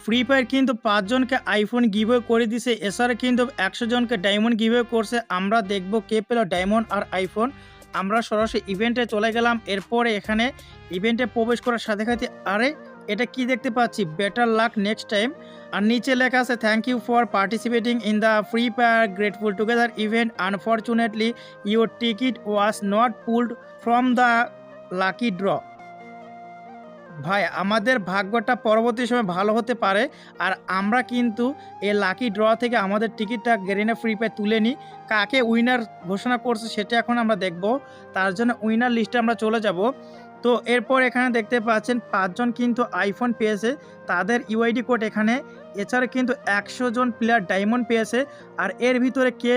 Free fire কিন্তু 5 জনকে iPhone giveaway করে দিছে। এছাড়া কিন্তু 100 জনকে ডায়মন্ড গিভওয়ে করছে। আমরা দেখব কে পেল ডায়মন্ড আর আইফোন। আমরা সরাসরি ইভেন্টে চলে গেলাম। এরপরে এখানে ইভেন্টে প্রবেশ করার সাথে সাথে আরে এটা কি দেখতে পাচ্ছি, বেটার লাক নেক্সট টাইম। আর নিচে লেখা আছে thank you for participating in the Free Fire grateful together event, unfortunately your ticket was not pulled from the lucky draw. ভাই আমাদের ভাগ্যটা পরবর্তী সময় ভালো হতে পারে, আর আমরা কিন্তু এই লাকি ড্র থেকে আমাদের টিকিটটা গেরিনা ফ্রি ফায়ার তুলে নিই। কাকে উইনার ঘোষণা করছে সেটা এখন আমরা দেখব। তার জন্য উইনার লিস্টে আমরা চলে যাব। তো এরপর এখানে দেখতে পাচ্ছেন 5 জন কিন্তু আইফোন পেয়েছে, তাদের ইউআইডি কোড এখানে। এছাড়া কিন্তু 100 জন প্লেয়ার ডায়মন্ড পেয়েছে। আর এর ভিতরে কে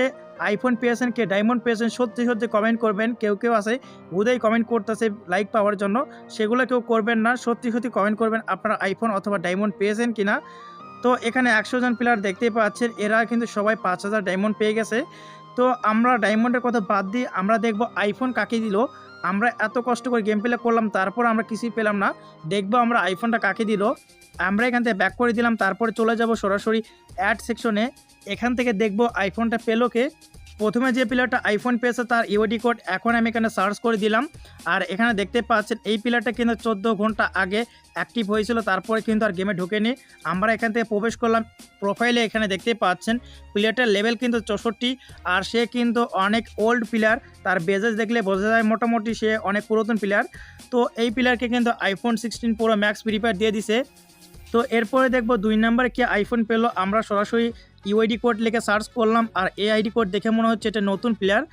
আইফোন পেয়েছেন, কে ডায়মন্ড পেয়েছেন, সত্যি সত্যি কমেন্ট করবেন। কেউ কেউ আছে হুদাই কমেন্ট করতেছে লাইক পাওয়ার জন্য, সেগুলো কেউ করবেন না। সত্যি সত্যি কমেন্ট করবেন আপনারা আইফোন অথবা ডায়মন্ড পেয়েছেন কিনা। তো এখানে 100 জন প্লেয়ার দেখতেই পাচ্ছেন, এরা কিন্তু সবাই 5000 ডায়মন্ড পেয়ে গেছে। তো আমরা ডায়মন্ডের কথা বাদ দিই, আমরা দেখব আইফোন কাকে দিল। আমরা এত কষ্ট করে গেম প্লে করলাম, তারপর আমরা কিছুই পেলাম না। দেখবো আমরা আইফোনটা কাকে দিল। আমরা এখান থেকে ব্যাক করে দিলাম, তারপরে চলে যাব সরাসরি অ্যাড সেকশনে। এখান থেকে দেখব আইফোনটা পেলো কে। প্রথমে যে প্লেয়ারটা আইফোন পেয়েছে তার ইউআইডি কোড এখন আমি এখানে সার্চ করে দিলাম। আর এখানে দেখতে পাচ্ছেন এই প্লেয়ারটা কিন্তু 14 ঘন্টা আগে অ্যাক্টিভ হয়েছিল, তারপরে কিন্তু আর গেমে ঢোকেনি। আমরা এখান থেকে প্রবেশ করলাম প্রোফাইলে। এখানে দেখতে পাচ্ছেন প্লেয়ারটার লেভেল কিন্তু 64, আর সে কিন্তু অনেক ওল্ড প্লেয়ার। তার বেজেস দেখলে বোঝা যায় মোটামুটি সে অনেক পুরাতন প্লেয়ার। তো এই প্লেয়ারকে কিন্তু iPhone 16 pro max free fire দিয়ে দিছে। তো এরপরে দেখব 2 নম্বরে কে আইফোন পেলো। আমরা সরাসরি ইউআইডি কোড লিখে সার্চ করলাম, আর এই আইডি কোড দেখে মনে হচ্ছে এটা নতুন প্লেয়ার।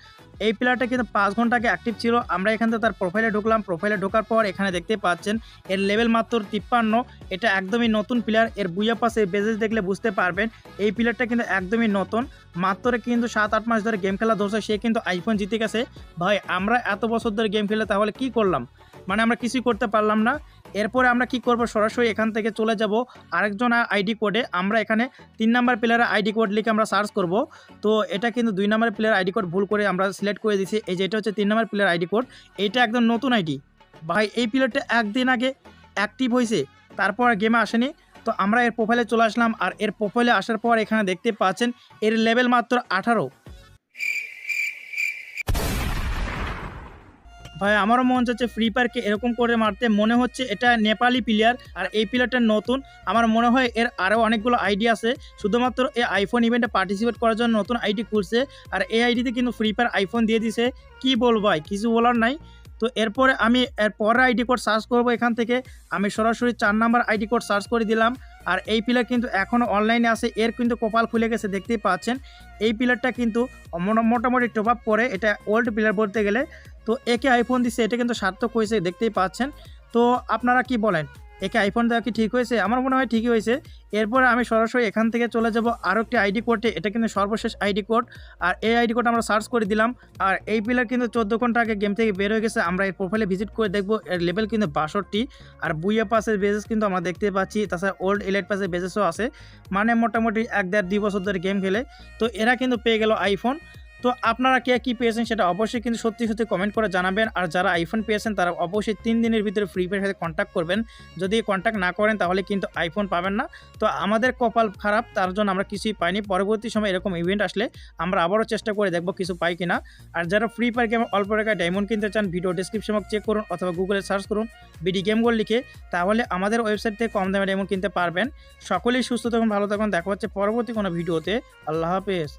এই প্লেয়ারটা কিন্তু 5 ঘন্টা আগে অ্যাক্টিভ ছিল। আমরা এখান থেকে তার প্রোফাইলে ঢুকলাম। প্রোফাইলে ঢোকার পর এখানে দেখতে পাচ্ছেন এর লেভেল মাত্র 53। এটা একদমই নতুন প্লেয়ার। এর বুইয়া পাশে বেজেস দেখলে বুঝতে পারবেন এই প্লেয়ারটা কিন্তু একদমই নতুন। মাত্র কিন্তু 7-8 মাস ধরে গেম খেলা ধরছে, সে কিন্তু আইফোন জিতে গেছে। ভাই আমরা এত বছর ধরে গেম খেলে তাহলে কি করলাম, মানে আমরা কিছুই করতে পারলাম না। এরপরে আমরা কি করব, সরাসরি এখান থেকে চলে যাব আরেকজন আইডি কোডে। আমরা এখানে 3 নাম্বার প্লেয়ারের আইডি কোড লিখে আমরা সার্চ করব। তো এটা কিন্তু 2 নাম্বার প্লেয়ার আইডি কোড ভুল করে আমরা সিলেক্ট করে দিয়েছি। এই যে এটা হচ্ছে 3 নাম্বার প্লেয়ার আইডি কোড, এইটা একদম নতুন আইডি। ভাই এই প্লেয়ারটা একদিন আগে অ্যাক্টিভ হয়েছে, তারপর গেমে আসেনি। তো আমরা এর প্রোফাইলে চলে আসলাম, আর এর প্রোফাইলে আসার পর এখানে দেখতে পাচ্ছেন এর লেভেল মাত্র 18। ভাই আমারও মন চাচ্ছে ফ্রি ফায়ারকে এরকম করে মারতে। মনে হচ্ছে এটা নেপালি প্লেয়ার, আর এই প্লেয়ারটা নতুন। আমার মনে হয় এর আরও অনেকগুলো আইডি আছে, শুধুমাত্র এই আইফোন ইভেন্টে পার্টিসিপেট করার জন্য নতুন আইডি খুলছে। আর এই আইডিতে কিন্তু ফ্রি ফায়ার আইফোন দিয়ে দিছে। কি বলবো ভাই, কিছু বলার নাই। তো এরপরে আমি এর পরের আইডি কোড সার্চ করব। এখান থেকে আমি সরাসরি 4 নাম্বার আইডি কোড সার্চ করে দিলাম। আর এই প্লেয়ার কিন্তু এখনও অনলাইনে আছে, এর কিন্তু কপাল খুলে গেছে দেখতেই পাচ্ছেন। এই প্লেয়ারটা কিন্তু মোটামুটি টপ আপ করে, এটা ওল্ড প্লেয়ার বলতে গেলে। তো একে আইফোন দিচ্ছে, এটা কিন্তু সার্থক হয়েছে দেখতেই পাচ্ছেন। তো আপনারা কি বলেন, একে আইফোন দেওয়া কি ঠিক হয়েছে? আমার মনে হয় ঠিকই হয়েছে। এরপরে আমি সরাসরি এখান থেকে চলে যাব আরও একটি আইডি কোডে। এটা কিন্তু সর্বশেষ আইডি কোড, আর এই আইডি কোড আমরা সার্চ করে দিলাম। আর এই প্লেয়ার কিন্তু 14 ঘন্টা আগে গেম থেকে বের হয়ে গেছে। আমরা এর প্রোফাইলে ভিজিট করে দেখব, এর লেভেল কিন্তু 62। আর বুইয়া পাসের বেজেস কিন্তু আমরা দেখতে পাচ্ছি, তাছাড়া ওল্ড এলাইট পাসের বেজেসও আছে। মানে মোটামুটি 1-1.5-2 বছর ধরে গেম খেলে। তো এরা কিন্তু পেয়ে গেল আইফোন। তো আপনারা কে কী পেয়েছেন সেটা অবশ্যই কিন্তু সত্যি সত্যি কমেন্ট করে জানাবেন। আর যারা আইফোন পেয়েছেন তারা অবশ্যই 3 দিনের ভিতরে ফ্রি ফায়ারের সাথে কন্ট্যাক্ট করবেন। যদি কন্ট্যাক্ট না করেন তাহলে কিন্তু আইফোন পাবেন না। তো আমাদের কপাল খারাপ, তার জন্য আমরা কিছুই পাইনি। পরবর্তী সময় এরকম ইভেন্ট আসলে আমরা আবারও চেষ্টা করে দেখব কিছু পাই কিনা। আর যারা ফ্রি ফায়ার গেমে অল্প টাকায় ডায়মন্ড কিনতে চান, ভিডিও ডিসক্রিপশন বক্স চেক করুন অথবা গুগলে সার্চ করুন বিডি গেম গোল্ড লিখে, তাহলে আমাদের ওয়েবসাইট থেকে কম দামে ডায়মন্ড কিনতে পারবেন। সকলেই সুস্থ থাকুন, ভালো থাকুন। দেখা হচ্ছে পরবর্তী কোনো ভিডিওতে। আল্লাহ হাফেজ।